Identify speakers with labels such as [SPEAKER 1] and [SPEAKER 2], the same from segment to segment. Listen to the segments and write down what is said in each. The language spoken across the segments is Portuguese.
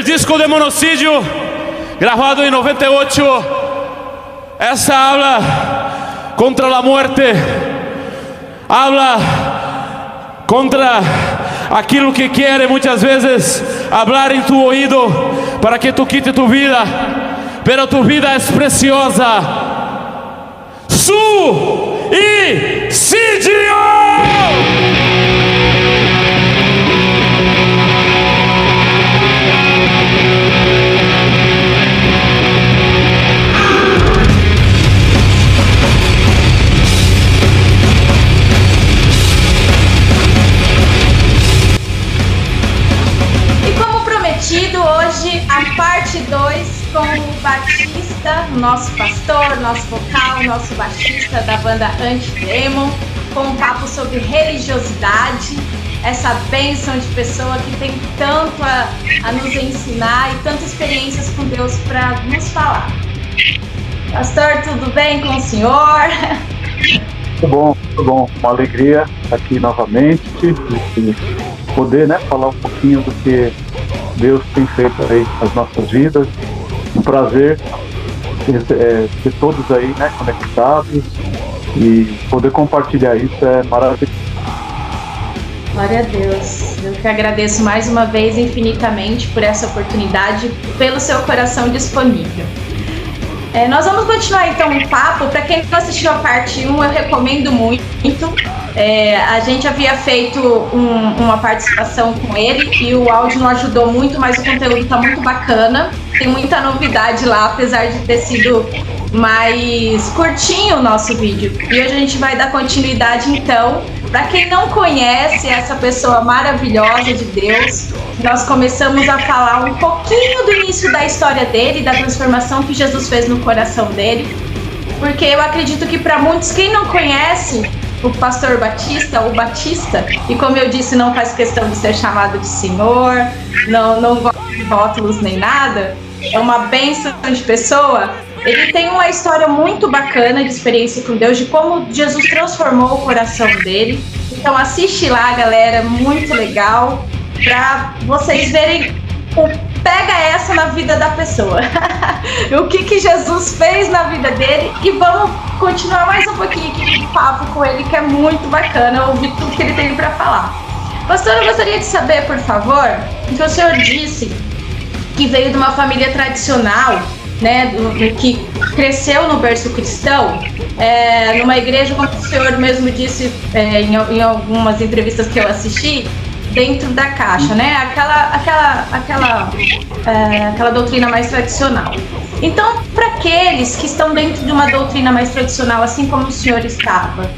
[SPEAKER 1] disco de Monocidio, grabado en 98, esta habla contra la muerte, habla contra aquilo que quiere muchas veces hablar en tu oído para que tú quites tu vida, pero tu vida es preciosa. Suicidio!
[SPEAKER 2] Hoje a parte 2 com o Batista, nosso pastor, nosso vocal, nosso baixista da banda Antidemon, com um papo sobre religiosidade, essa bênção de pessoa que tem tanto a nos ensinar e tantas experiências com Deus para nos falar. Pastor, tudo bem com o senhor?
[SPEAKER 3] Muito bom, uma alegria aqui novamente e poder, falar um pouquinho do que Deus tem feito aí nas nossas vidas. Um prazer ter todos aí, conectados e poder compartilhar isso é maravilhoso.
[SPEAKER 2] Glória a Deus. Eu que agradeço mais uma vez infinitamente por essa oportunidade, pelo seu coração disponível. Nós vamos continuar então um papo. Para quem não assistiu a parte 1, eu recomendo muito. A gente havia feito uma participação com ele e o áudio não ajudou muito, mas o conteúdo está muito bacana. Tem muita novidade lá, apesar de ter sido mais curtinho o nosso vídeo. E hoje a gente vai dar continuidade então. Para quem não conhece essa pessoa maravilhosa de Deus, nós começamos a falar um pouquinho do início da história dele, da transformação que Jesus fez no coração dele, porque eu acredito que para muitos, quem não conhece o pastor Batista, o Batista, e como eu disse, não faz questão de ser chamado de senhor, não gosta de rótulos nem nada, é uma bênção de pessoa. Ele tem uma história muito bacana de experiência com Deus, de como Jesus transformou o coração dele. Então assiste lá, galera, muito legal, para vocês verem o pega essa na vida da pessoa. O que Jesus fez na vida dele. E vamos continuar mais um pouquinho aqui de papo com ele, que é muito bacana ouvir tudo que ele tem para falar. Pastor, eu gostaria de saber, por favor, que o senhor disse que veio de uma família tradicional, que cresceu no berço cristão, numa igreja, como o senhor mesmo disse em algumas entrevistas que eu assisti, dentro da caixa, aquela doutrina mais tradicional. Então, para aqueles que estão dentro de uma doutrina mais tradicional, assim como o senhor estava,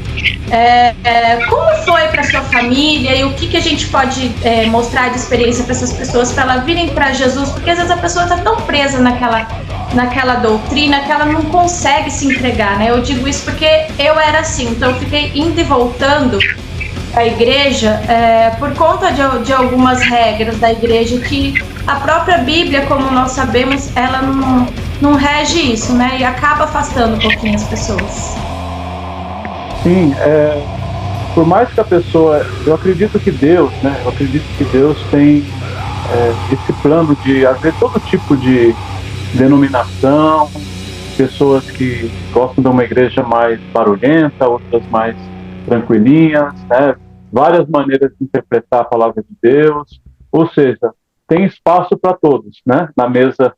[SPEAKER 2] como foi para sua família e o que a gente pode mostrar de experiência para essas pessoas, para elas virem para Jesus? Porque às vezes a pessoa está tão presa naquela doutrina que ela não consegue se entregar, Eu digo isso porque eu era assim, então eu fiquei indo e voltando a igreja por conta de algumas regras da igreja que a própria Bíblia, como nós sabemos, ela não rege isso, e acaba afastando um pouquinho as pessoas.
[SPEAKER 3] Sim, por mais que a pessoa, eu acredito que Deus, tem esse plano de haver todo tipo de denominação, pessoas que gostam de uma igreja mais barulhenta, outras mais tranquilinhas, várias maneiras de interpretar a palavra de Deus, ou seja, tem espaço para todos, na mesa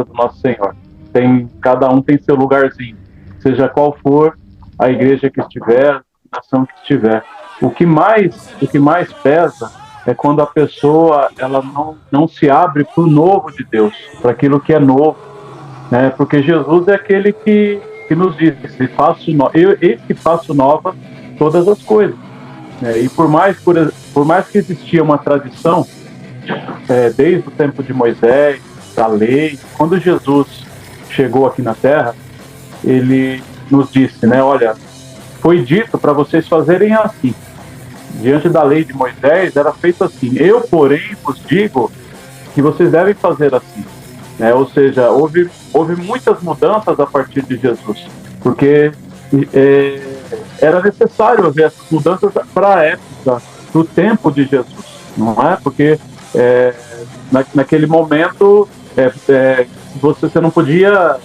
[SPEAKER 3] do nosso Senhor. Cada um tem seu lugarzinho, seja qual for a igreja que estiver, a nação que estiver. O que mais pesa é quando a pessoa ela não se abre para o novo de Deus, para aquilo que é novo, porque Jesus é aquele que nos diz: eis que faço nova todas as coisas. E por mais que existia uma tradição desde o tempo de Moisés, da lei, quando Jesus chegou aqui na Terra, ele nos disse, olha, foi dito para vocês fazerem assim. Diante da lei de Moisés era feito assim. Eu, porém, vos digo que vocês devem fazer assim. Ou seja, houve muitas mudanças a partir de Jesus, porque era necessário haver essas mudanças para a época, para o tempo de Jesus, não é? Porque naquele momento, você não podia,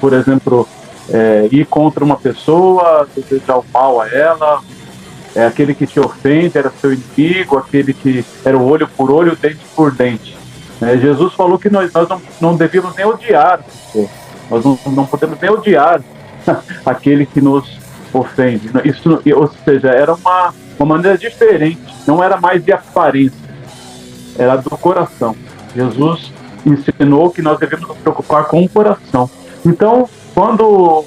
[SPEAKER 3] por exemplo, ir contra uma pessoa, desejar o mal a ela. Aquele que te ofende era seu inimigo, aquele que era o olho por olho, dente por dente. Jesus falou que nós não devíamos nem odiar a pessoa. Nós não podemos nem odiar aquele que nos ofende. Isso, ou seja, era uma maneira diferente, não era mais de aparência, era do coração. Jesus ensinou que nós devemos nos preocupar com o coração. Então, quando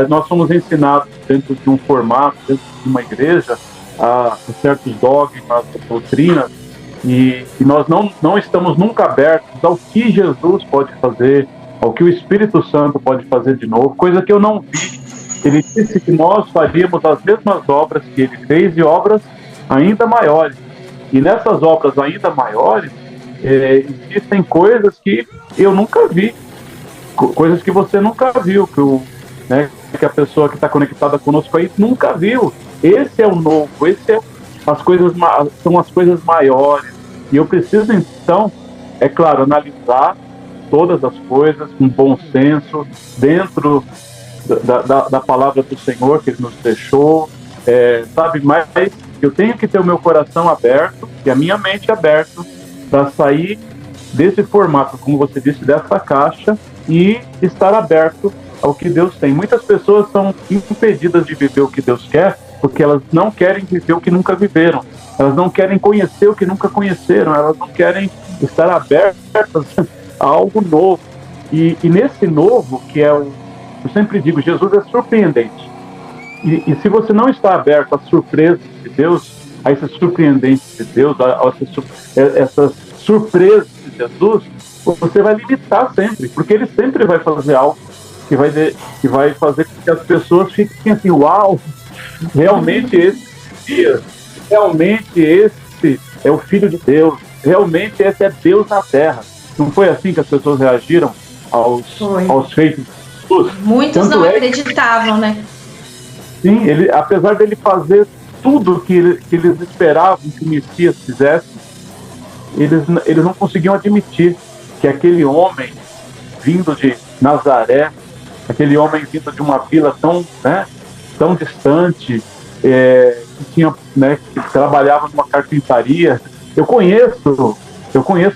[SPEAKER 3] nós somos ensinados dentro de um formato, dentro de uma igreja, a certos dogmas, doutrinas, e nós não estamos nunca abertos ao que Jesus pode fazer, ao que o Espírito Santo pode fazer de novo, coisa que eu não vi. Ele disse que nós faríamos as mesmas obras que ele fez e obras ainda maiores. E nessas obras ainda maiores, existem coisas que eu nunca vi, coisas que você nunca viu, que a pessoa que está conectada conosco aí nunca viu. Esse é o novo, são as coisas maiores. E eu preciso, então, é claro, analisar todas as coisas com bom senso, dentro da palavra do Senhor que Ele nos deixou, mas eu tenho que ter o meu coração aberto e a minha mente aberta para sair desse formato, como você disse, dessa caixa, e estar aberto ao que Deus tem. Muitas pessoas são impedidas de viver o que Deus quer porque elas não querem viver o que nunca viveram, elas não querem conhecer o que nunca conheceram, elas não querem estar abertas a algo novo. E nesse novo, que eu sempre digo, Jesus é surpreendente. E se você não está aberto às surpresas de Deus, a esses surpreendentes de Deus, essas surpresas de Jesus, você vai limitar sempre, porque Ele sempre vai fazer algo que vai fazer com que as pessoas fiquem assim, uau, realmente esse é o Filho de Deus, realmente esse é Deus na Terra. Não foi assim que as pessoas reagiram aos feitos de Jesus?
[SPEAKER 2] Muitos não acreditavam, né?
[SPEAKER 3] Sim, apesar dele fazer tudo que eles esperavam que o Messias fizesse, eles não conseguiam admitir que aquele homem vindo de Nazaré, aquele homem vindo de uma vila tão distante, que trabalhava numa carpintaria. Eu conheço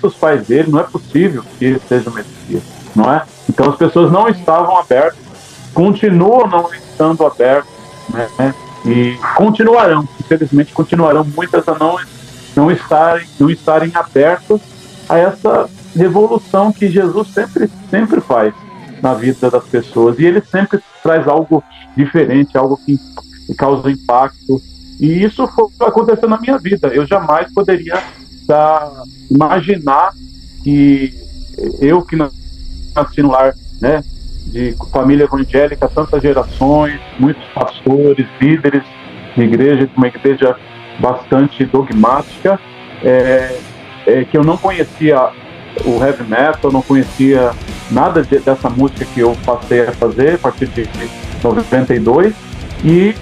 [SPEAKER 3] os pais dele, não é possível que ele seja o Messias, não é? Então as pessoas não estavam abertas, continuam não estando abertas, né? E continuarão, infelizmente continuarão muitas a não estarem abertas a essa revolução que Jesus sempre faz na vida das pessoas, e ele sempre traz algo diferente, algo que causa impacto, e isso aconteceu na minha vida. Eu jamais poderia imaginar que eu, que nasci no lar, né, de família evangélica, tantas gerações, muitos pastores, líderes de igreja, uma igreja bastante dogmática, que eu não conhecia o heavy metal, não conhecia nada dessa música que eu passei a fazer a partir de 92, e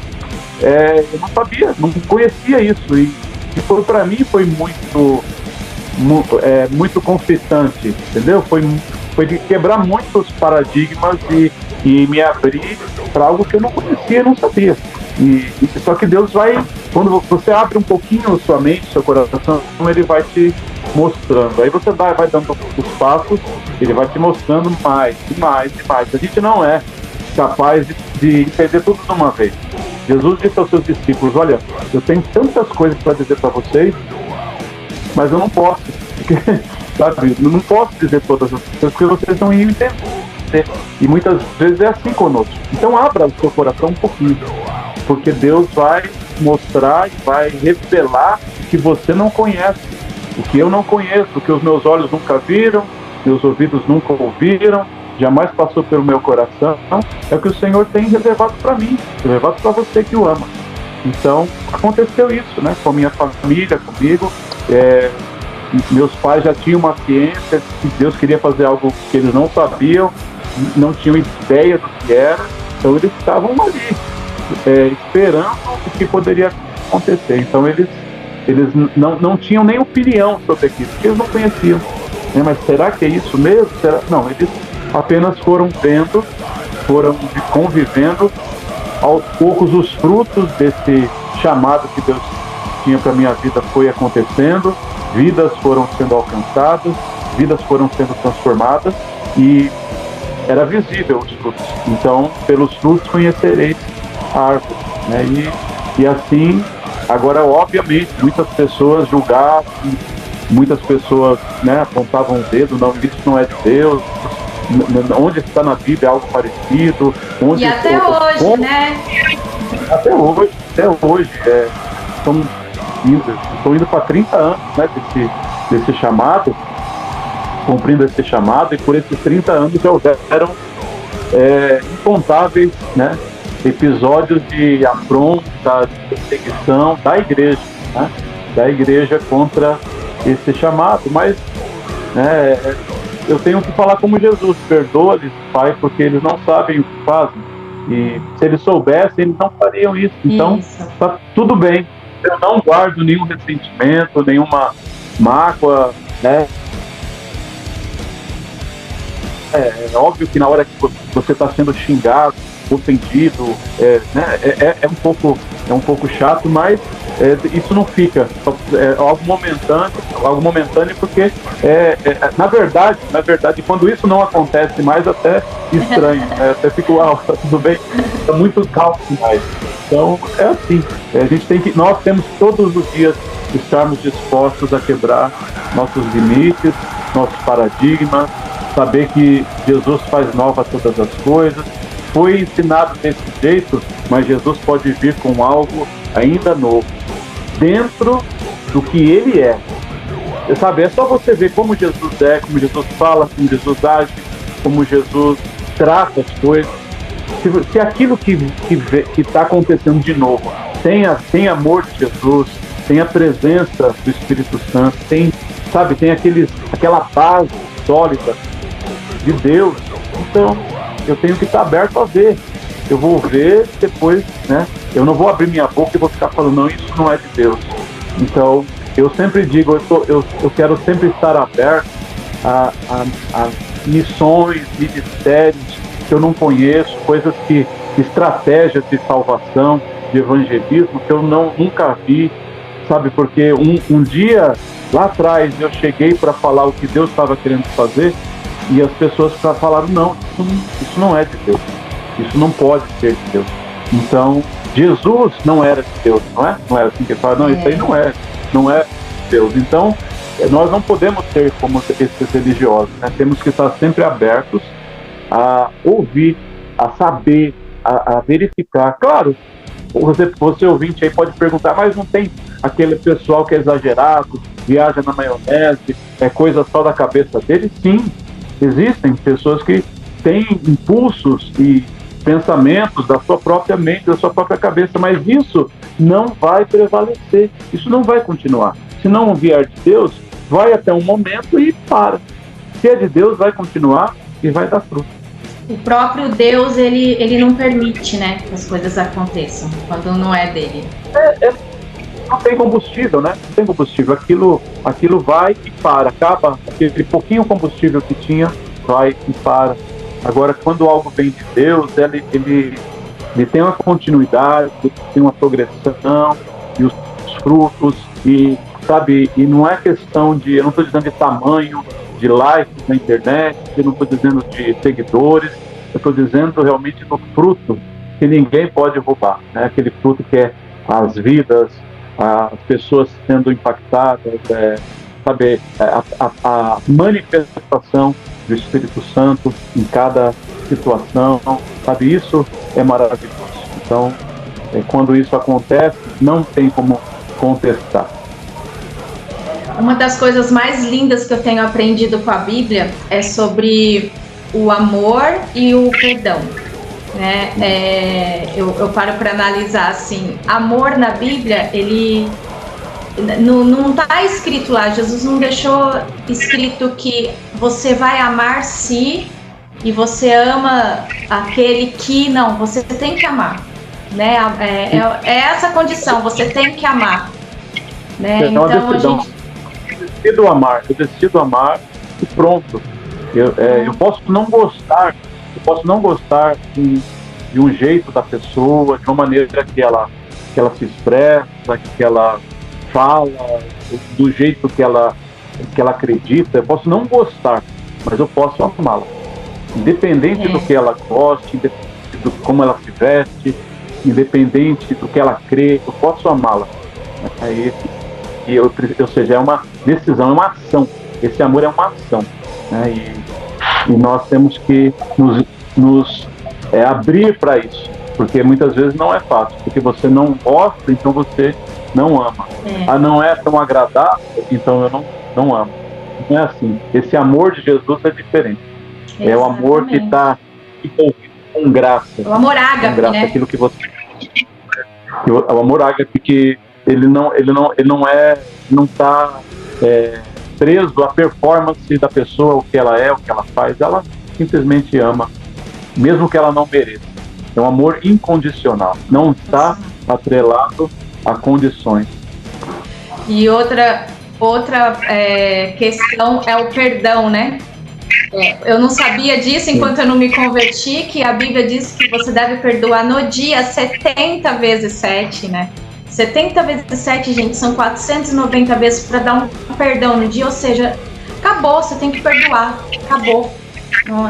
[SPEAKER 3] eu não sabia, não conhecia isso, e para mim foi muito conflitante, entendeu? Foi de quebrar muitos paradigmas e me abrir para algo que eu não conhecia, não sabia. Só que Deus vai, quando você abre um pouquinho sua mente, seu coração, Ele vai te mostrando. Aí você vai dando os passos, Ele vai te mostrando mais e mais e mais. A gente não é capaz de entender tudo de uma vez. Jesus disse aos seus discípulos: olha, eu tenho tantas coisas para dizer para vocês, mas eu não posso, porque, sabe, eu não posso dizer todas as coisas, porque vocês não iam entender. E muitas vezes é assim conosco. Então abra o seu coração um pouquinho, porque Deus vai mostrar e vai revelar o que você não conhece, o que eu não conheço, o que os meus olhos nunca viram, meus ouvidos nunca ouviram, jamais passou pelo meu coração. É o que o Senhor tem reservado para mim, reservado para você que o ama. Então aconteceu isso, né, com a minha família, comigo. Meus pais já tinham uma ciência que Deus queria fazer algo que eles não sabiam, não tinham ideia do que era, então eles estavam ali esperando o que poderia acontecer. Então eles eles não tinham nem opinião sobre aquilo, porque eles não conheciam. Mas será que é isso mesmo? Não, eles apenas foram vendo, foram convivendo. Aos poucos os frutos desse chamado que Deus tinha para minha vida foi acontecendo, vidas foram sendo alcançadas, vidas foram sendo transformadas, e era visível os frutos. Então, pelos frutos conhecereis a árvore, né? E assim, agora, obviamente, muitas pessoas julgavam, muitas pessoas, né, apontavam o dedo, não, isso não é de Deus, onde está na Bíblia algo parecido.
[SPEAKER 2] E até hoje, né?
[SPEAKER 3] Até hoje. Estou indo para 30 anos, né, desse chamado, cumprindo esse chamado, e por esses 30 anos já houveram incontáveis, né, episódios de afronta, de perseguição da igreja, né, da igreja contra esse chamado. Mas, né, eu tenho que falar como Jesus: perdoa-lhes, Pai, porque eles não sabem o que fazem. E se eles soubessem, eles não fariam isso. Então, está tudo bem. Eu não guardo nenhum ressentimento, nenhuma mágoa, né? É óbvio que na hora que você está sendo xingado, ofendido, né, é um pouco chato, mas isso não fica. É algo momentâneo, porque na verdade, quando isso não acontece mais, até estranho, né? Até fico, tá tudo bem, tá muito calmo demais. Então é assim, nós temos todos os dias estarmos dispostos a quebrar nossos limites, nossos paradigmas, saber que Jesus faz nova todas as coisas. Foi ensinado desse jeito, mas Jesus pode vir com algo ainda novo, dentro do que Ele é. Você sabe, é só você ver como Jesus é, como Jesus fala, como Jesus age, como Jesus trata as coisas. Se aquilo que está acontecendo de novo tem amor de Jesus, tem a presença do Espírito Santo, tem aquela base sólida de Deus, então eu tenho que estar aberto a ver. Eu vou ver depois, né? Eu não vou abrir minha boca e vou ficar falando, não, isso não é de Deus. Então, eu sempre digo, eu quero sempre estar aberto a missões, ministérios que eu não conheço, estratégias de salvação, de evangelismo que eu nunca vi, sabe? Porque um dia, lá atrás, eu cheguei para falar o que Deus estava querendo fazer, e as pessoas falaram, não, isso não é de Deus, isso não pode ser de Deus. Então, Jesus não era de Deus, não é? Não era assim que ele fala, não, isso aí não é de Deus. Então, nós não podemos ser como esses religiosos, né? Temos que estar sempre abertos a ouvir, a saber, a verificar. Claro, você ouvinte aí pode perguntar, mas não tem aquele pessoal que é exagerado, viaja na maionese, é coisa só da cabeça dele? Sim, existem pessoas que têm impulsos e pensamentos da sua própria mente, da sua própria cabeça, mas isso não vai prevalecer, isso não vai continuar. Se não vier de Deus, vai até um momento e para. Se é de Deus, vai continuar e vai dar fruto.
[SPEAKER 2] O próprio Deus, ele não permite, né, que as coisas aconteçam quando não é dele.
[SPEAKER 3] Não tem combustível, né? Não tem combustível. Aquilo vai e para. Acaba aquele pouquinho combustível que tinha, vai e para. Agora, quando algo vem de Deus, ele tem uma continuidade, tem uma progressão, e os frutos, e, sabe, e não é questão de, eu não estou dizendo de tamanho, de likes na internet, eu não estou dizendo de seguidores, eu estou dizendo realmente do fruto que ninguém pode roubar, né? Aquele fruto que é as vidas, as pessoas sendo impactadas, sabe, a manifestação do Espírito Santo em cada situação, sabe, isso é maravilhoso. Então, quando isso acontece, não tem como contestar.
[SPEAKER 2] Uma das coisas mais lindas que eu tenho aprendido com a Bíblia é sobre o amor e o perdão, né? Eu paro para analisar assim, amor na Bíblia, ele não está escrito lá, Jesus não deixou escrito que você vai amar se e você ama aquele que não, você tem que amar, né? É essa condição, você tem que amar, né?
[SPEAKER 3] É uma
[SPEAKER 2] Então a
[SPEAKER 3] decisão.
[SPEAKER 2] gente...
[SPEAKER 3] Eu decido amar e pronto. Eu posso não gostar de um jeito da pessoa, de uma maneira que ela se expressa, que ela fala, do jeito que ela acredita. Eu posso não gostar, mas eu posso amá-la. Independente do que ela goste, independente do como ela se veste, independente do que ela crê, eu posso amá-la. Ou seja, é uma decisão, é uma ação. Esse amor é uma ação, né? E nós temos que nos abrir para isso, porque muitas vezes não é fácil, porque você não gosta, então você não ama. Não é tão agradável, então eu não amo. Não é assim. Esse amor de Jesus é diferente. Exatamente. É o amor que está envolvido com graça.
[SPEAKER 2] O amor ágape,
[SPEAKER 3] graça,
[SPEAKER 2] né?
[SPEAKER 3] Aquilo que você... O amor ágape, que ele não está preso à performance da pessoa, o que ela é, o que ela faz. Ela simplesmente ama, mesmo que ela não mereça. É um amor incondicional, não está atrelado a condições.
[SPEAKER 2] E outra questão é o perdão, né? Eu não sabia disso enquanto eu não me converti, que a Bíblia diz que você deve perdoar no dia 70 vezes 7, né? 70 vezes 7, gente, são 490 vezes para dar um perdão no dia, ou seja, acabou, você tem que perdoar, acabou.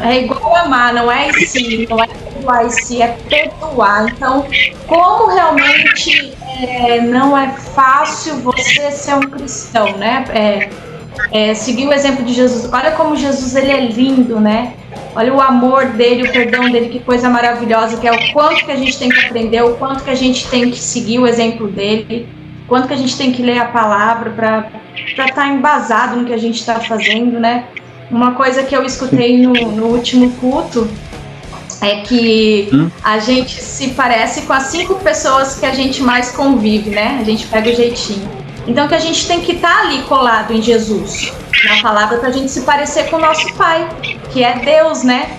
[SPEAKER 2] É igual amar, não é em si, não é perdoar em si, é perdoar. Então, como realmente não é fácil você ser um cristão, né? Seguir o exemplo de Jesus. Olha como Jesus, ele é lindo, né? Olha o amor dele, o perdão dele, que coisa maravilhosa que é. O quanto que a gente tem que aprender, o quanto que a gente tem que seguir o exemplo dele, o quanto que a gente tem que ler a palavra para estar embasado no que a gente está fazendo, né? Uma coisa que eu escutei no último culto é que a gente se parece com as 5 pessoas que a gente mais convive, né? A gente pega o jeitinho. Então que a gente tem que estar ali colado em Jesus, na palavra, para a gente se parecer com o nosso Pai, que é Deus, né?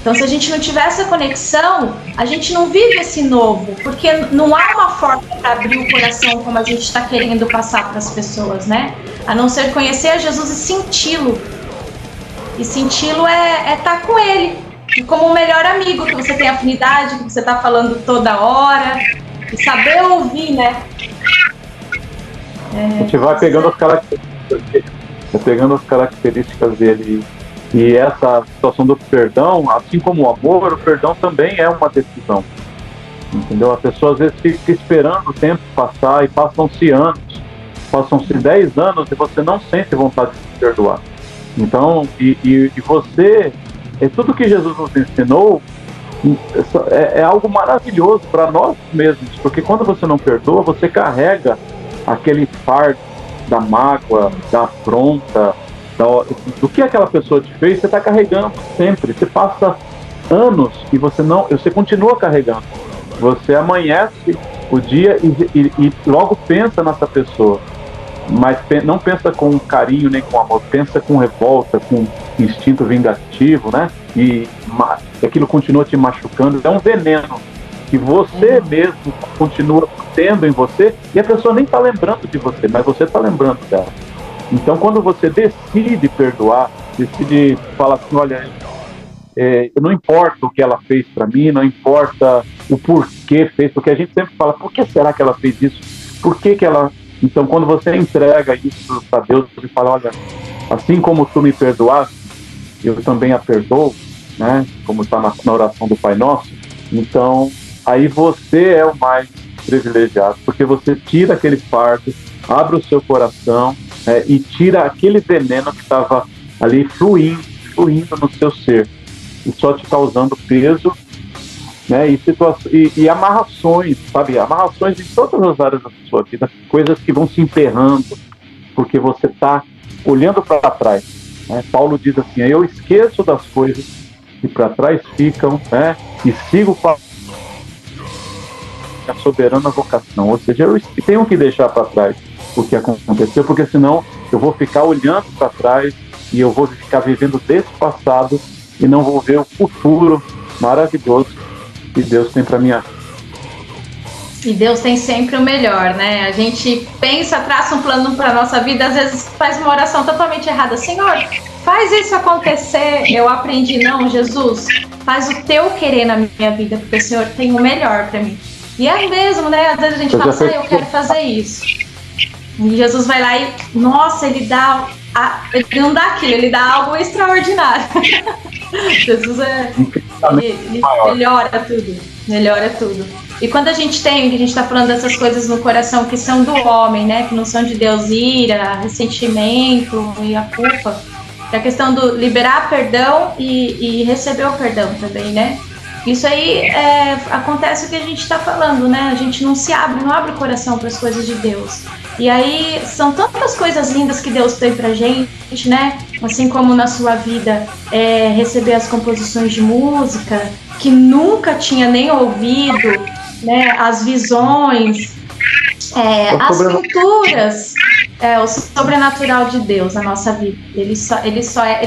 [SPEAKER 2] Então se a gente não tiver essa conexão, a gente não vive esse novo, porque não há uma forma para abrir o coração como a gente está querendo passar para as pessoas, né? A não ser conhecer a Jesus e senti-lo. E senti-lo é estar com ele, e como um melhor amigo, que você tem afinidade, que você está falando toda hora, e saber ouvir, né?
[SPEAKER 3] A gente vai pegando as características dele. E essa situação do perdão, assim como o amor, o perdão também é uma decisão. Entendeu? A pessoa às vezes fica esperando o tempo passar, e passam-se anos, passam-se 10 anos e você não sente vontade de perdoar. Então, e você, tudo que Jesus nos ensinou é algo maravilhoso para nós mesmos, porque quando você não perdoa, você carrega aquele fardo da mágoa, da afronta, do que aquela pessoa te fez, você está carregando sempre. Você passa anos e você continua carregando. Você amanhece o dia e logo pensa nessa pessoa, mas não pensa com carinho nem com amor, pensa com revolta, com instinto vingativo, né? E aquilo continua te machucando. É um veneno que você mesmo continua tendo em você, e a pessoa nem está lembrando de você, mas você está lembrando dela. Então, quando você decide perdoar, decide falar assim, olha, não importa o que ela fez para mim, não importa o porquê fez, porque a gente sempre fala, por que será que ela fez isso? Por que ela... Então, quando você entrega isso para Deus e fala, olha, assim como tu me perdoaste, eu também a perdoo, né? Como está na oração do Pai Nosso. Então, aí você é o mais privilegiado, porque você tira aquele fardo, abre o seu coração, e tira aquele veneno que estava ali fluindo no seu ser, e só te causando peso, né, e amarrações, sabe? Amarrações em todas as áreas da sua vida, coisas que vão se emperrando, porque você está olhando para trás, né? Paulo diz assim, eu esqueço das coisas que para trás ficam, né, e sigo com a soberana vocação, ou seja, eu tenho que deixar para trás o que aconteceu, porque senão eu vou ficar olhando para trás e eu vou ficar vivendo desse passado e não vou ver o futuro maravilhoso que Deus tem para minha vida.
[SPEAKER 2] E Deus tem sempre o melhor, né? A gente pensa, traça um plano para nossa vida, às vezes faz uma oração totalmente errada. Senhor, faz isso acontecer. Eu aprendi, não, Jesus, faz o teu querer na minha vida, porque o Senhor tem o melhor para mim. E é mesmo, né? Às vezes a gente fala, eu quero fazer isso. E Jesus vai lá e, nossa, ele não dá aquilo, ele dá algo extraordinário. Jesus ele melhora tudo. E quando a gente está falando dessas coisas no coração que são do homem, né, que não são de Deus, ira, ressentimento e a culpa, é a questão do liberar perdão e receber o perdão também, né? Isso aí acontece o que a gente está falando, né? A gente não abre o coração para as coisas de Deus. E aí são tantas coisas lindas que Deus tem pra gente, né? Assim como na sua vida receber as composições de música que nunca tinha nem ouvido, né? As visões, as pinturas, o sobrenatural de Deus na nossa vida. Ele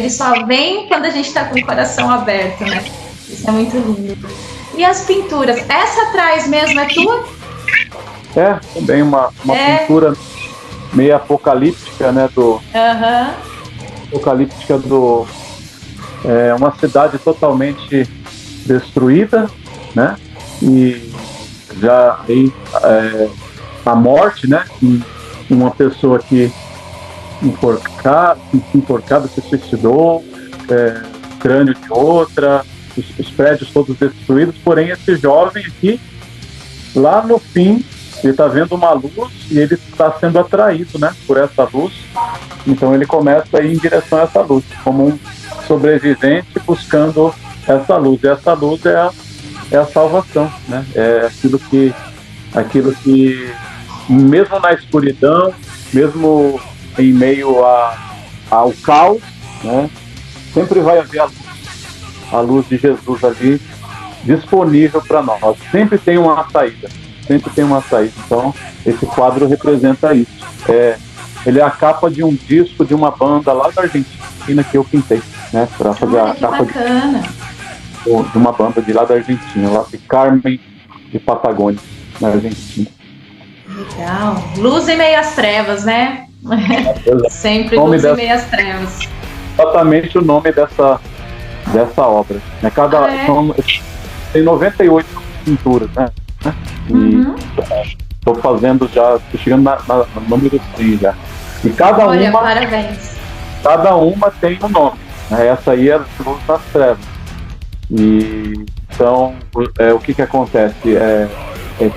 [SPEAKER 2] só vem quando a gente está com o coração aberto, né? Isso é muito lindo. E as pinturas? Essa atrás mesmo é tua?
[SPEAKER 3] Também uma pintura meio apocalíptica, né? Apocalíptica uma cidade totalmente destruída, né? E já aí a morte, né? Uma pessoa que enforcada se suicidou, crânio de outra, os prédios todos destruídos, porém esse jovem aqui, lá no fim, ele está vendo uma luz e ele está sendo atraído, né, por essa luz. Então ele começa a ir em direção a essa luz, como um sobrevivente buscando essa luz. E essa luz é a salvação, né? É aquilo que mesmo na escuridão, mesmo em meio ao caos, né, sempre vai haver a luz de Jesus ali disponível para nós. Sempre tem uma saída. Então, esse quadro representa isso. Ele é a capa de um disco de uma banda lá da Argentina que eu pintei, né? Para fazer a capa de uma banda de lá da Argentina, lá de Carmen de Patagônia, na Argentina.
[SPEAKER 2] Legal. Luz em meio às trevas, né? Sempre luz em meio às trevas.
[SPEAKER 3] Exatamente o nome dessa obra. Né? Tem 98 pinturas, né? E estou fazendo já, estou chegando no número 3 já. E
[SPEAKER 2] parabéns.
[SPEAKER 3] Cada uma tem um nome, né? Essa aí é Luz nas Trevas. E então o que acontece?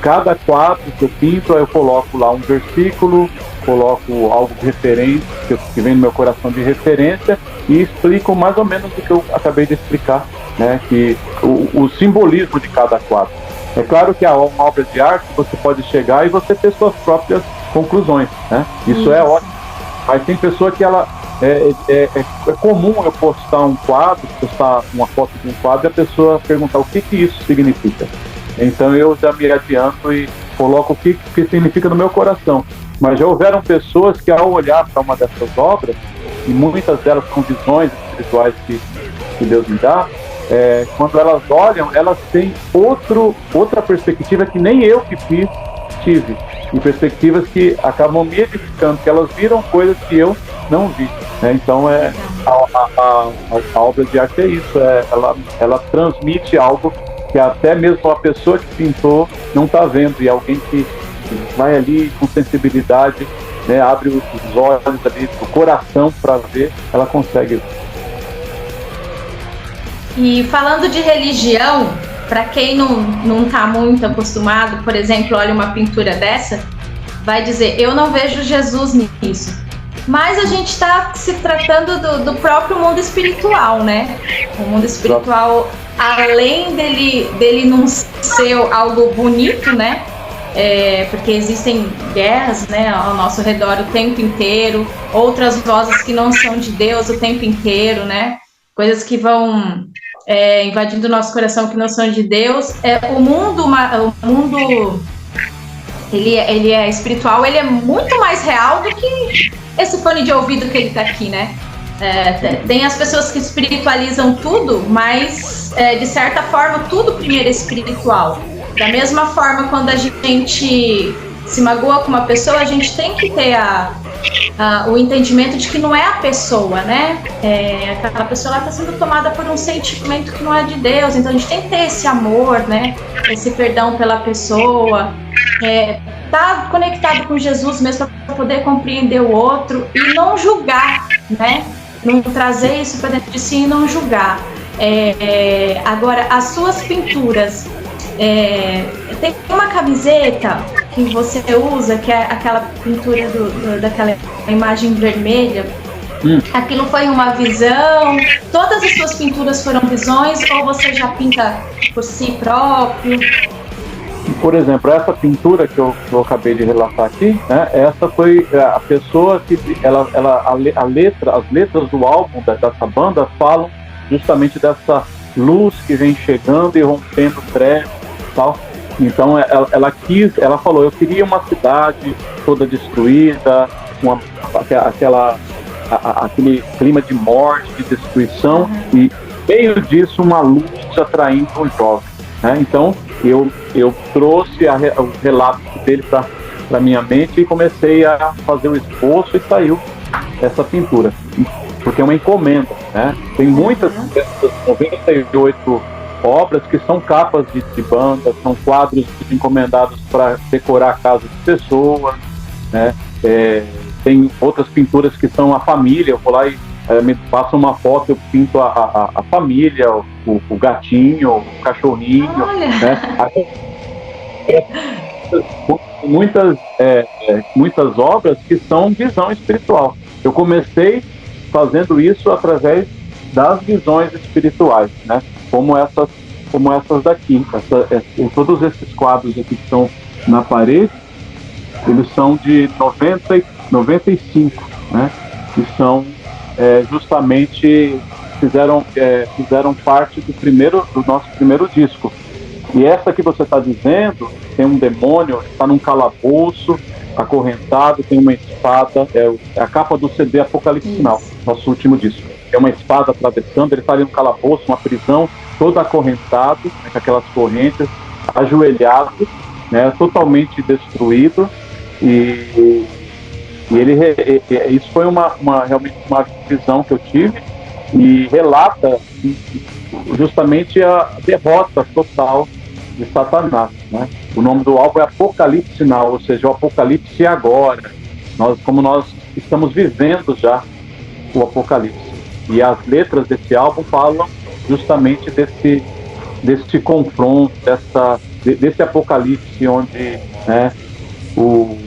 [SPEAKER 3] Cada quadro que eu pinto, eu coloco lá um versículo, coloco algo de referência, que vem no meu coração de referência, e explico mais ou menos o que eu acabei de explicar, né? Que o simbolismo de cada quadro. É claro que uma obra de arte você pode chegar e você ter suas próprias conclusões, né? Isso é ótimo. Mas tem pessoa que é comum eu postar um quadro, postar uma foto de um quadro e a pessoa perguntar o que isso significa. Então eu já me adianto e coloco o que significa no meu coração. Mas já houveram pessoas que, ao olhar para uma dessas obras, e muitas delas são visões espirituais que Deus me dá, quando elas olham, elas têm outra perspectiva que nem eu que tive. E perspectivas que acabam me edificando, que elas viram coisas que eu não vi. Né? Então a obra de arte é isso, ela transmite algo que até mesmo a pessoa que pintou não está vendo, e alguém que vai ali com sensibilidade, né, abre os olhos ali, o coração para ver, ela consegue.
[SPEAKER 2] E falando de religião, para quem não está muito acostumado, por exemplo, olha uma pintura dessa, vai dizer, eu não vejo Jesus nisso. Mas a gente está se tratando do próprio mundo espiritual, né? O mundo espiritual, além dele não ser algo bonito, né? Porque existem guerras, né, ao nosso redor o tempo inteiro, outras vozes que não são de Deus o tempo inteiro, né? Coisas que vão invadindo o nosso coração que não são de Deus. O mundo ele é espiritual, ele é muito mais real do que esse fone de ouvido que ele tá aqui, né? Tem as pessoas que espiritualizam tudo, mas de certa forma tudo primeiro é espiritual. Da mesma forma, quando a gente se magoa com uma pessoa, a gente tem que ter o entendimento de que não é a pessoa, né? Aquela pessoa está sendo tomada por um sentimento que não é de Deus, então a gente tem que ter esse amor, né? Esse perdão pela pessoa, tá conectado com Jesus mesmo para poder compreender o outro e não julgar, né? Não trazer isso para dentro de si e não julgar. Agora, as suas pinturas, tem uma camiseta que você usa, que é aquela pintura daquela imagem vermelha. Aquilo foi uma visão? Todas as suas pinturas foram visões ou você já pinta por si próprio?
[SPEAKER 3] Por exemplo, essa pintura que eu acabei de relatar aqui, né, essa foi a pessoa que as letras do álbum dessa banda falam justamente dessa luz que vem chegando e rompendo trevas e tal. Então ela falou, eu queria uma cidade toda destruída, aquele clima de morte, de destruição, e meio disso uma luz atraindo os jovens, né? Então eu trouxe o relato dele para minha mente e comecei a fazer o esboço e saiu essa pintura, porque é uma encomenda, né? Tem muitas dessas 98 obras que são capas de banda, são quadros encomendados para decorar a casa de pessoas, né? Tem outras pinturas que são a família, eu vou lá e me passa uma foto, eu pinto a família, o gatinho, o cachorrinho, né? Muitas obras que são visão espiritual. Eu comecei fazendo isso através das visões espirituais, né? Como essas daqui. Todos esses quadros aqui que estão na parede, eles são de 95, né? Que são justamente fizeram parte do nosso primeiro disco. E essa que você está dizendo, tem um demônio, está num calabouço, acorrentado, tem uma espada, é a capa do CD Apocalipse Sinal, nosso último disco. É uma espada atravessando, ele está ali no calabouço, uma prisão, todo acorrentado, né, com aquelas correntes, ajoelhado, né, totalmente destruído, e isso foi realmente uma visão que eu tive, e relata justamente a derrota total de Satanás, né? O nome do álbum é Apocalipse Sinal, ou seja, o Apocalipse agora. Como nós estamos vivendo já o Apocalipse. E as letras desse álbum falam justamente desse confronto, desse Apocalipse onde, né, o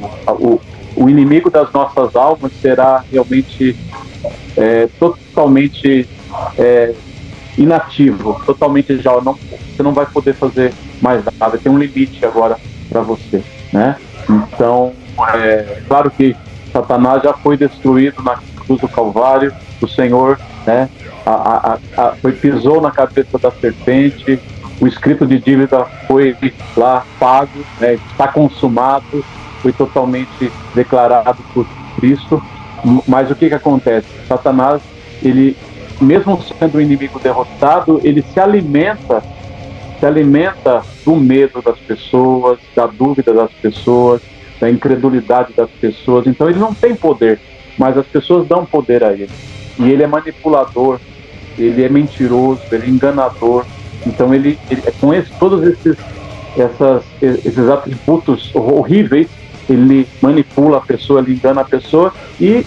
[SPEAKER 3] inimigo das nossas almas será realmente totalmente inativo, totalmente já você não vai poder fazer mais nada, tem um limite agora para você, né? Então, claro que Satanás já foi destruído na cruz do Calvário, o Senhor, né, pisou na cabeça da serpente, o escrito de dívida foi lá pago, né, está consumado, foi totalmente declarado por Cristo. Mas o que acontece? Satanás, ele, mesmo sendo o inimigo derrotado, ele se alimenta do medo das pessoas, da dúvida das pessoas, da incredulidade das pessoas. Então ele não tem poder, mas as pessoas dão poder a ele. E ele é manipulador, ele é mentiroso, ele é enganador. Então ele com todos esses atributos horríveis, ele manipula a pessoa, ele engana a pessoa e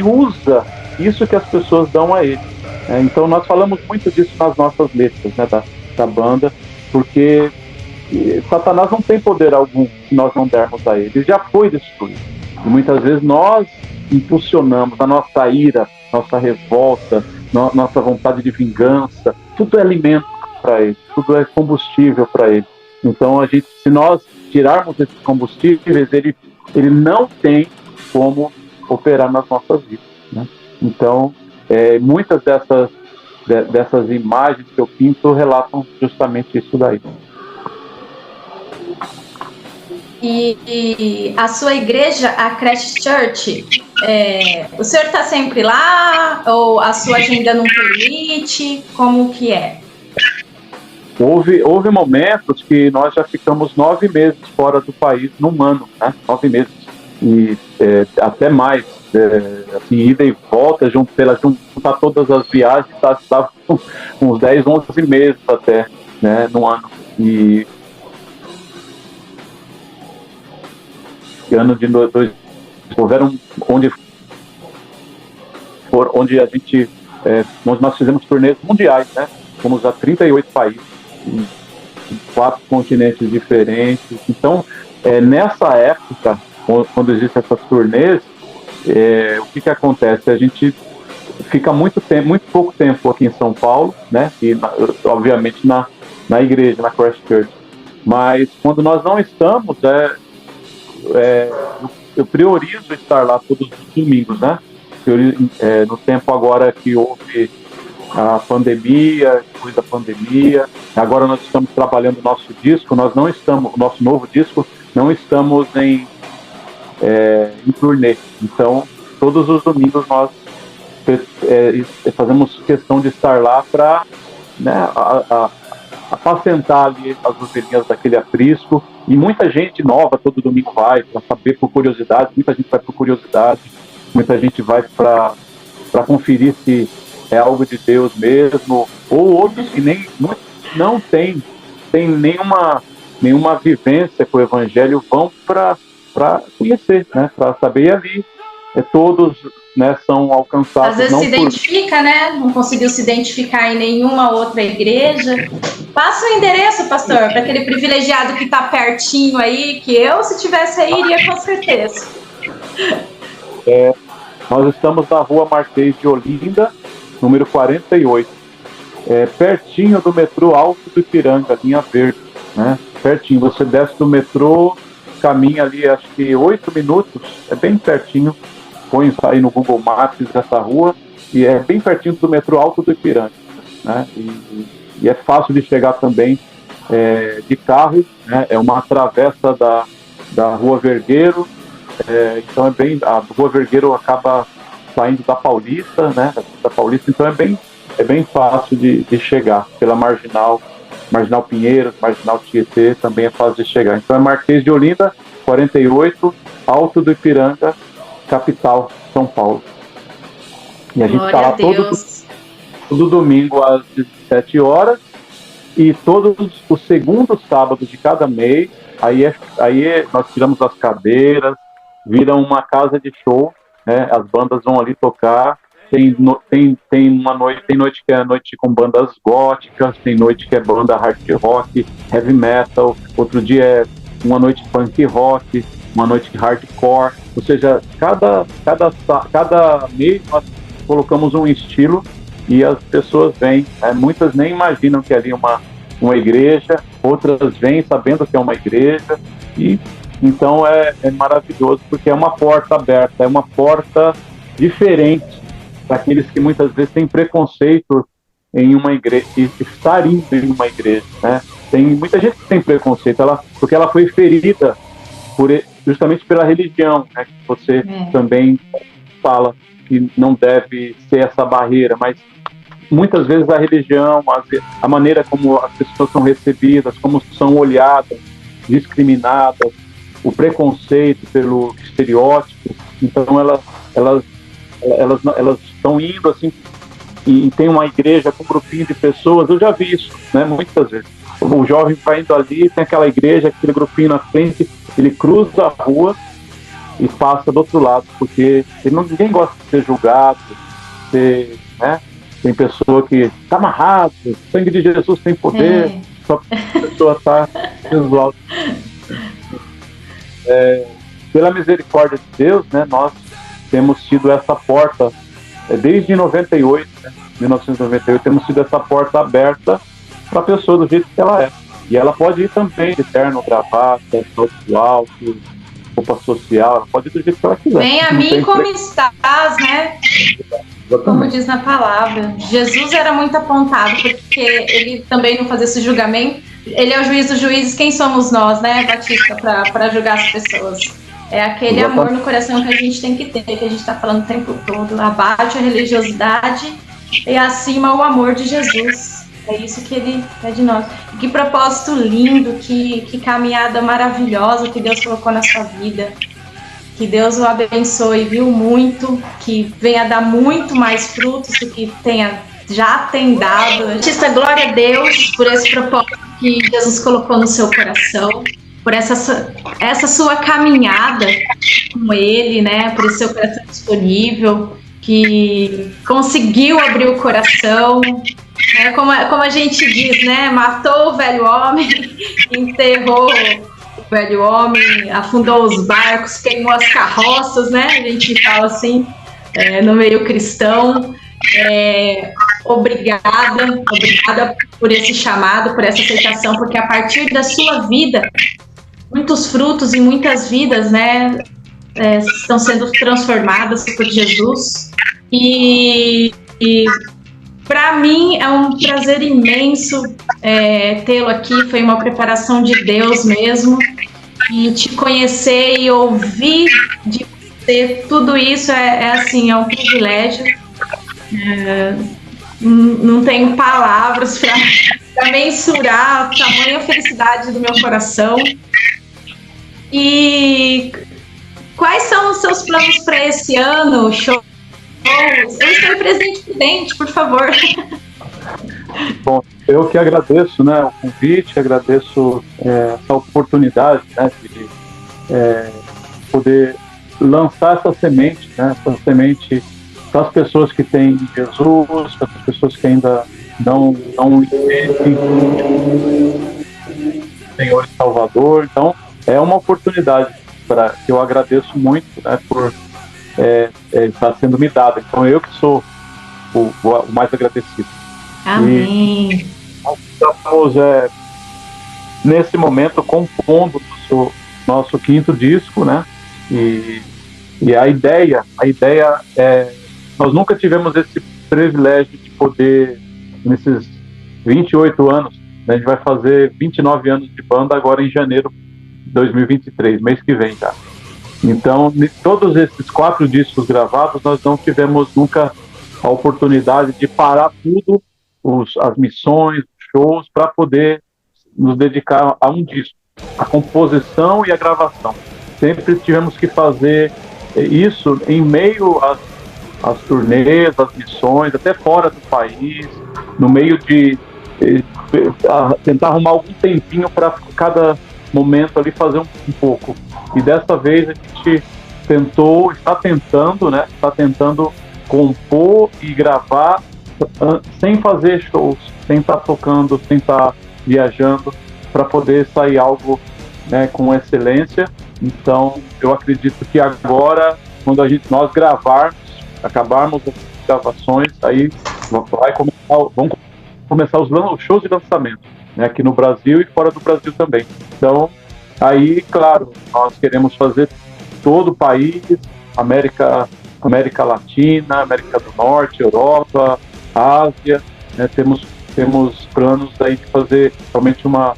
[SPEAKER 3] usa isso que as pessoas dão a ele. Então nós falamos muito disso nas nossas letras, né, da banda, porque Satanás não tem poder algum se nós não dermos a ele. Ele já foi destruído. E muitas vezes nós impulsionamos a nossa ira, nossa revolta, nossa vontade de vingança. Tudo é alimento para ele, tudo é combustível para ele. Então se nós tirarmos esses combustíveis, ele não tem como operar nas nossas vidas, né? Então, muitas dessas imagens que eu pinto relatam justamente isso daí.
[SPEAKER 2] E a sua igreja, a Crash Church, o senhor está sempre lá? Ou a sua agenda não permite? Como que é?
[SPEAKER 3] houve momentos que nós já ficamos 9 meses fora do país num ano, né? 9 meses. E até mais, assim, ida e volta, juntar todas as viagens, estava com uns 10, 11 meses até, né, no ano. E ano de dois, houveram onde a gente, onde nós fizemos turnês mundiais, né? Fomos a 38 países, em 4 continentes diferentes. Então, nessa época, quando existem essas turnês, o que acontece? A gente fica muito pouco tempo aqui em São Paulo, né? E obviamente na igreja, na Christ Church. Mas quando nós não estamos, eu priorizo estar lá todos os domingos, né? No tempo agora que houve a pandemia, depois da pandemia, agora nós estamos trabalhando o nosso disco, o nosso novo disco, não estamos em turnê. Então, todos os domingos nós fazemos questão de estar lá para, né, apacentar ali as ovelhinhas daquele aprisco. E muita gente nova todo domingo vai para saber, por curiosidade, muita gente vai por curiosidade, muita gente vai para conferir se é algo de Deus mesmo, ou outros que não tem nenhuma vivência com o Evangelho, vão para conhecer, né, para saber. E ali todos, né, são alcançados.
[SPEAKER 2] Às vezes se identifica, né? Não conseguiu se identificar em nenhuma outra igreja. Passa o endereço, pastor, para aquele privilegiado que está pertinho aí, que eu, se tivesse aí, iria com certeza.
[SPEAKER 3] Nós estamos na Rua Marquês de Olinda, número 48, pertinho do metrô Alto do Ipiranga, linha verde, né? Pertinho, você desce do metrô, caminha ali, acho que 8 minutos, é bem pertinho. Põe aí no Google Maps essa rua, e é bem pertinho do metrô Alto do Ipiranga, né? E é fácil de chegar também de carro, né? É uma travessa da Rua Vergueiro, então a Rua Vergueiro acaba saindo da Paulista, né? Da Paulista, então é bem fácil de chegar pela Marginal Pinheiros, Marginal Tietê, também é fácil de chegar. Então é Marquês de Olinda, 48, Alto do Ipiranga, capital, São Paulo. E a gente está lá todo domingo às 17 horas, e todos os segundos sábados de cada mês, aí nós tiramos as cadeiras, vira uma casa de show, né? As bandas vão ali tocar. Tem noite que é noite com bandas góticas, tem noite que é banda hard rock, heavy metal, outro dia é uma noite punk rock, uma noite de hardcore. Ou seja, cada mês nós colocamos um estilo e as pessoas vêm, muitas nem imaginam que ali é uma igreja, outras vêm sabendo que é uma igreja, e então é maravilhoso, porque é uma porta aberta, é uma porta diferente para aqueles que muitas vezes têm preconceito em uma igreja, estar indo em uma igreja, né? Tem muita gente que tem preconceito, porque ela foi ferida justamente pela religião, né? Que você também fala que não deve ser essa barreira, mas muitas vezes a religião, a maneira como as pessoas são recebidas, como são olhadas, discriminadas, o preconceito pelo estereótipo, então elas estão indo assim, e tem uma igreja com um grupinho de pessoas. Eu já vi isso, né, muitas vezes. O jovem vai indo ali, tem aquela igreja, aquele grupinho na frente, ele cruza a rua e passa do outro lado, porque ninguém gosta de ser julgado, né? Tem pessoa que está amarrado, o sangue de Jesus tem poder, só que a pessoa está visual. Pela misericórdia de Deus, né, nós temos tido essa porta, desde 98, né, 1998, temos tido essa porta aberta para a pessoa do jeito que ela é. E ela pode ir também de terno, gravata, salto alto, roupa social, ela pode ir do jeito que ela quiser.
[SPEAKER 2] Vem a mim como estás, né? Como diz na palavra. Jesus era muito apontado, porque ele também não fazia esse julgamento. Ele é o juiz dos juízes, quem somos nós, né, Batista, para julgar as pessoas? É aquele amor no coração que a gente tem que ter, que a gente está falando o tempo todo. Abate a religiosidade e acima o amor de Jesus. É isso que Ele quer de nós. Que propósito lindo, que caminhada maravilhosa que Deus colocou na sua vida. Que Deus o abençoe, viu, muito, que venha dar muito mais frutos do que já tem dado. Artista, glória a Deus por esse propósito que Jesus colocou no seu coração, por essa sua caminhada com Ele, né, por esse seu coração disponível, que conseguiu abrir o coração, né, como a gente diz, né, matou o velho homem, enterrou o velho homem, afundou os barcos, queimou as carroças, né? A gente fala assim, no meio cristão. Obrigada por esse chamado, por essa aceitação, porque a partir da sua vida, muitos frutos e muitas vidas, né, estão sendo transformadas por Jesus. E para mim é um prazer imenso tê-lo aqui, foi uma preparação de Deus mesmo, e te conhecer e ouvir de você, tudo isso assim, é um privilégio, não tenho palavras para mensurar a tamanha felicidade do meu coração. E quais são os seus planos para esse ano? Show! Eu estou em Presidente Prudente, por favor.
[SPEAKER 3] Bom, eu que agradeço, né, o convite, agradeço essa oportunidade, né, de poder lançar essa semente, né, essa semente para as pessoas que têm Jesus, para as pessoas que ainda não entendem Senhor e Salvador. Então, é uma oportunidade que eu agradeço muito, né, por está sendo me dada. Então eu que sou o mais agradecido.
[SPEAKER 2] Amém.
[SPEAKER 3] E nós estamos nesse momento compondo nosso 5º disco, né? E a ideia é, nós nunca tivemos esse privilégio de poder, nesses 28 anos, né, a gente vai fazer 29 anos de banda agora em janeiro de 2023, mês que vem já. Então, todos esses 4 discos gravados, nós não tivemos nunca a oportunidade de parar tudo, as missões, os shows, para poder nos dedicar a um disco, a composição e a gravação. Sempre tivemos que fazer isso em meio às turnês, às missões, até fora do país, no meio de tentar arrumar algum tempinho para cada momento ali fazer um pouco. E dessa vez a gente está tentando compor e gravar sem fazer shows, sem estar tocando, sem estar viajando, para poder sair algo, né, com excelência. Então eu acredito que agora, quando nós acabarmos as gravações, aí vão começar os shows de lançamento, né, aqui no Brasil e fora do Brasil também. Então, aí, claro, nós queremos fazer todo o país, América Latina, América do Norte, Europa, Ásia, né, temos planos aí de fazer realmente uma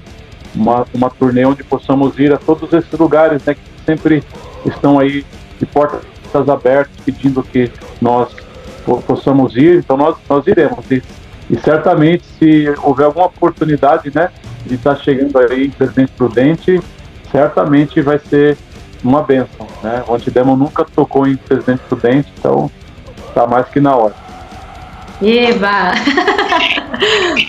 [SPEAKER 3] turnê onde possamos ir a todos esses lugares, né, que sempre estão aí de portas abertas, pedindo que nós possamos ir. Então nós iremos. E certamente, se houver alguma oportunidade, né, de estar chegando aí em Presidente Prudente, certamente vai ser uma bênção, né? O Antidemon nunca tocou em Presidente Prudente, então está mais que na hora.
[SPEAKER 2] Eba!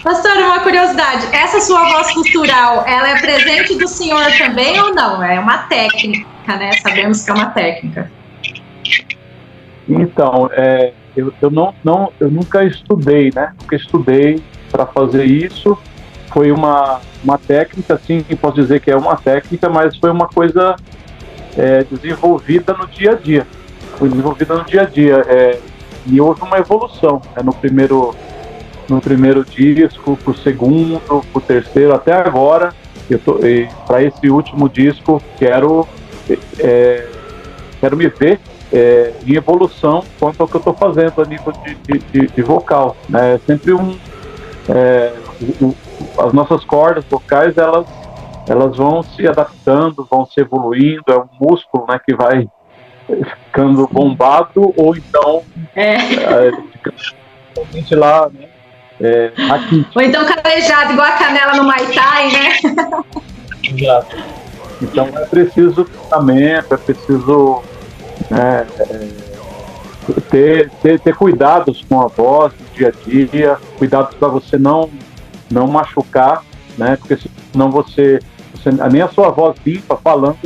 [SPEAKER 2] Pastor, uma curiosidade, essa sua voz cultural, ela é presente do senhor também ou não? É uma técnica, né? Sabemos que é uma técnica.
[SPEAKER 3] Então, eu nunca estudei, né? Nunca estudei para fazer isso. Foi uma técnica, assim, posso dizer que é uma técnica, mas foi uma coisa desenvolvida no dia a dia. Foi desenvolvida no dia a dia. E houve uma evolução, né? No primeiro disco, pro segundo, pro terceiro, até agora. Para esse último disco, quero me ver em evolução quanto ao que eu estou fazendo a nível de vocal, né? Sempre as nossas cordas vocais, elas vão se adaptando, vão se evoluindo, é um músculo, né, que vai ficando bombado, ou então a gente lá, né, raquítico.
[SPEAKER 2] Ou então calejado, igual a canela no Muay Thai, né?
[SPEAKER 3] Exato. Então é preciso tratamento, é preciso, né, ter cuidados com a voz no dia a dia, cuidados para você não machucar, né? Porque senão você nem a sua voz limpa falando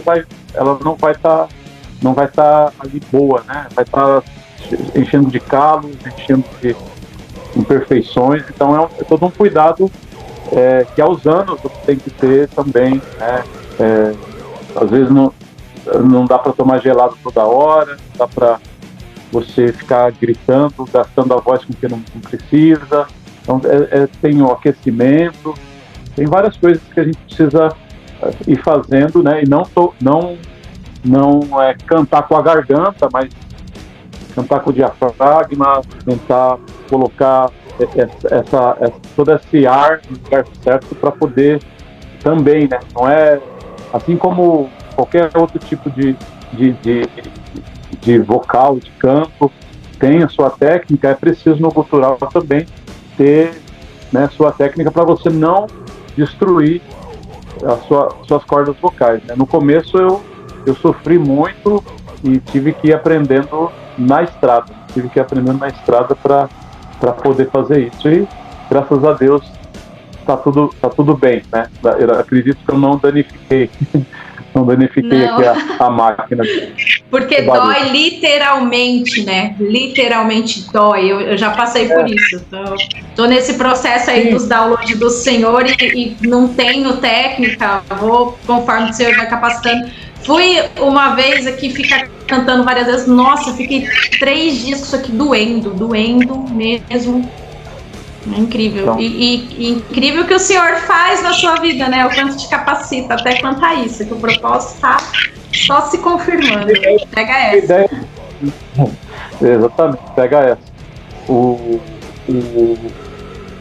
[SPEAKER 3] ela não vai estar ali boa, né? Vai estar enchendo de calos, enchendo de imperfeições. Então é todo um cuidado que aos anos você tem que ter também, né? Às vezes não dá para tomar gelado toda hora, não dá para você ficar gritando, gastando a voz com que não precisa. Então tem o aquecimento, tem várias coisas que a gente precisa ir fazendo, né? E não cantar com a garganta, mas cantar com o diafragma, tentar colocar todo esse ar no lugar certo para poder também, né? Não é assim como qualquer outro tipo de vocal, de canto, tem a sua técnica. É preciso no gutural também ter, né, sua técnica para você não destruir suas cordas vocais, né? No começo eu sofri muito e tive que ir aprendendo na estrada. Para poder fazer isso. E graças a Deus tá tudo bem, né? Eu acredito que eu não danifiquei aqui a máquina.
[SPEAKER 2] Porque dói literalmente, né? Literalmente dói. Eu já passei por isso. Tô nesse processo aí dos downloads do Senhor e não tenho técnica. Vou conforme o Senhor vai capacitando. Fui uma vez aqui ficar cantando várias vezes. Nossa, fiquei 3 dias com isso aqui doendo mesmo. É incrível.
[SPEAKER 3] Então,
[SPEAKER 2] e incrível que o Senhor faz na sua vida, né? O quanto te capacita até cantar isso, que o propósito está só se confirmando. Pega essa.
[SPEAKER 3] Exatamente, pega essa.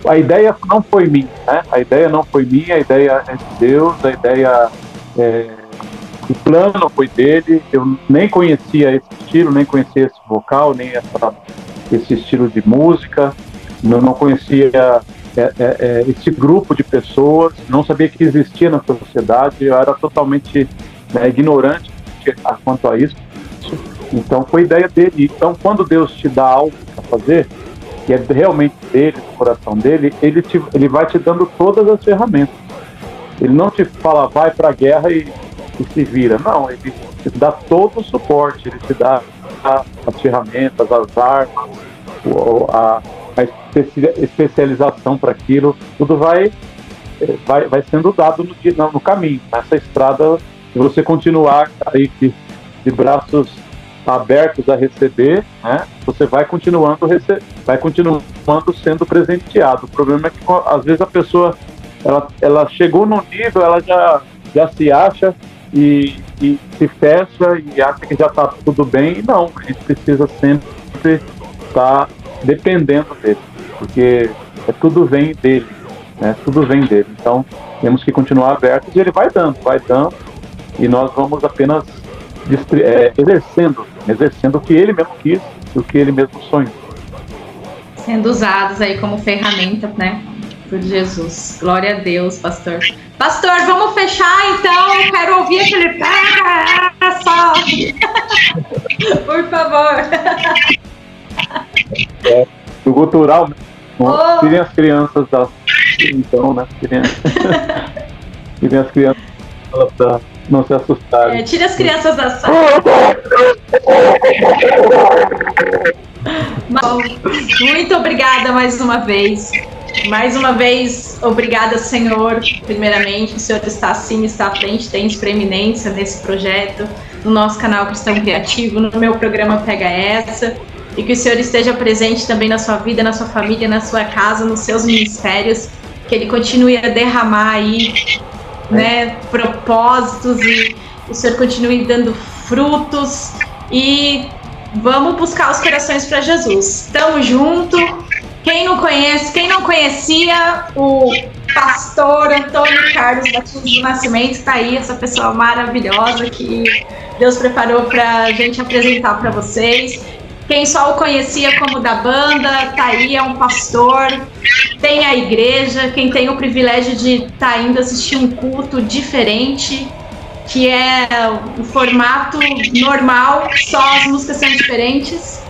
[SPEAKER 3] A ideia não foi minha, né? A ideia não foi minha, a ideia é de Deus, o plano foi dele. Eu nem conhecia esse estilo, nem conhecia esse vocal, nem esse estilo de música. Não conhecia esse grupo de pessoas, não sabia que existia na sociedade. Eu era totalmente ignorante quanto a isso. Então foi ideia dele. Então quando Deus te dá algo para fazer, que é realmente dele, do coração dele, ele vai te dando todas as ferramentas. Ele não te fala, vai para a guerra e se vira. Não, ele te dá todo o suporte, ele te dá as ferramentas, as armas, a especialização para aquilo. Tudo vai sendo dado no caminho, nessa estrada. Se você continuar aí de braços abertos a receber, né, você vai continuando sendo presenteado. O problema é que às vezes a pessoa ela chegou num nível, ela já se acha e se fecha e acha que já está tudo bem. E não, a gente precisa sempre estar dependendo dele, porque tudo vem dele, né? Tudo vem dele. Então temos que continuar abertos e ele vai dando, e nós vamos apenas exercendo o que ele mesmo quis, o que ele mesmo sonhou.
[SPEAKER 2] Sendo usados aí como ferramenta, né? Por Jesus. Glória a Deus, pastor. Pastor, vamos fechar então. Eu quero ouvir aquele só. Por favor.
[SPEAKER 3] O gutural, tirem as crianças então, né? Tirem as crianças para não se assustarem.
[SPEAKER 2] Tire as crianças da sala. Muito obrigada mais uma vez. Mais uma vez, obrigada, Senhor. Primeiramente, o Senhor está acima, está à frente, tem preeminência nesse projeto, no nosso canal Cristão Criativo, no meu programa Pega Essa. E que o Senhor esteja presente também na sua vida, na sua família, na sua casa, nos seus ministérios. Que Ele continue a derramar aí, né, propósitos, e o Senhor continue dando frutos. E vamos buscar os corações para Jesus. Tamo junto. Quem não conhecia o pastor Antônio Carlos Batista do Nascimento, está aí, essa pessoa maravilhosa que Deus preparou para a gente apresentar para vocês. Quem só o conhecia como da banda, tá aí, é um pastor tem a igreja, quem tem o privilégio de estar indo assistir um culto diferente, que é o formato normal, só as músicas são diferentes.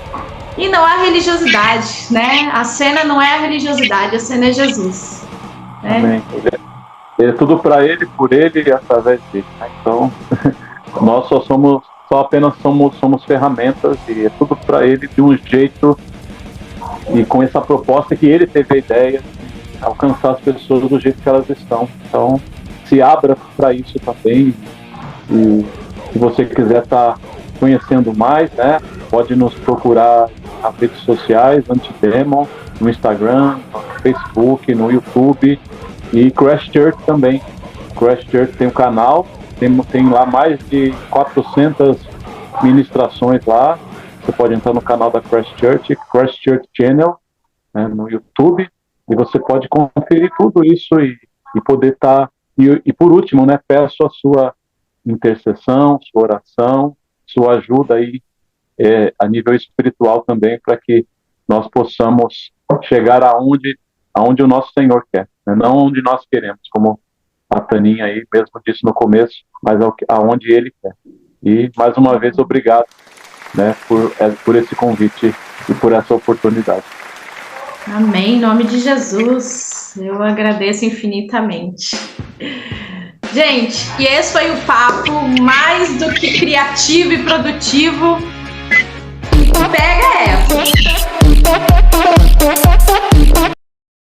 [SPEAKER 2] E não há religiosidade, né? A cena não é a religiosidade, a cena é Jesus. Né?
[SPEAKER 3] Amém. É tudo para Ele, por Ele e através dele. Né? Então, nós apenas somos ferramentas e é tudo para Ele de um jeito e com essa proposta que Ele teve a ideia de alcançar as pessoas do jeito que elas estão. Então, se abra para isso também. E se você quiser estar conhecendo mais, né, pode nos procurar nas redes sociais, Antidemon, no Instagram, no Facebook, no YouTube e Crash Church também. Crash Church tem um canal, tem lá mais de 400 ministrações lá. Você pode entrar no canal da Crash Church Channel, né, no YouTube, e você pode conferir tudo isso e poder estar... E por último, né, peço a sua intercessão, sua oração, sua ajuda aí a nível espiritual também, para que nós possamos chegar aonde o nosso Senhor quer, né? Não onde nós queremos, como a Taninha aí mesmo disse no começo, mas aonde Ele quer. E mais uma vez obrigado, né, por esse convite e por essa oportunidade.
[SPEAKER 2] Amém, em nome de Jesus, eu agradeço infinitamente. Gente, e esse foi o papo mais do que criativo e produtivo. Pega essa!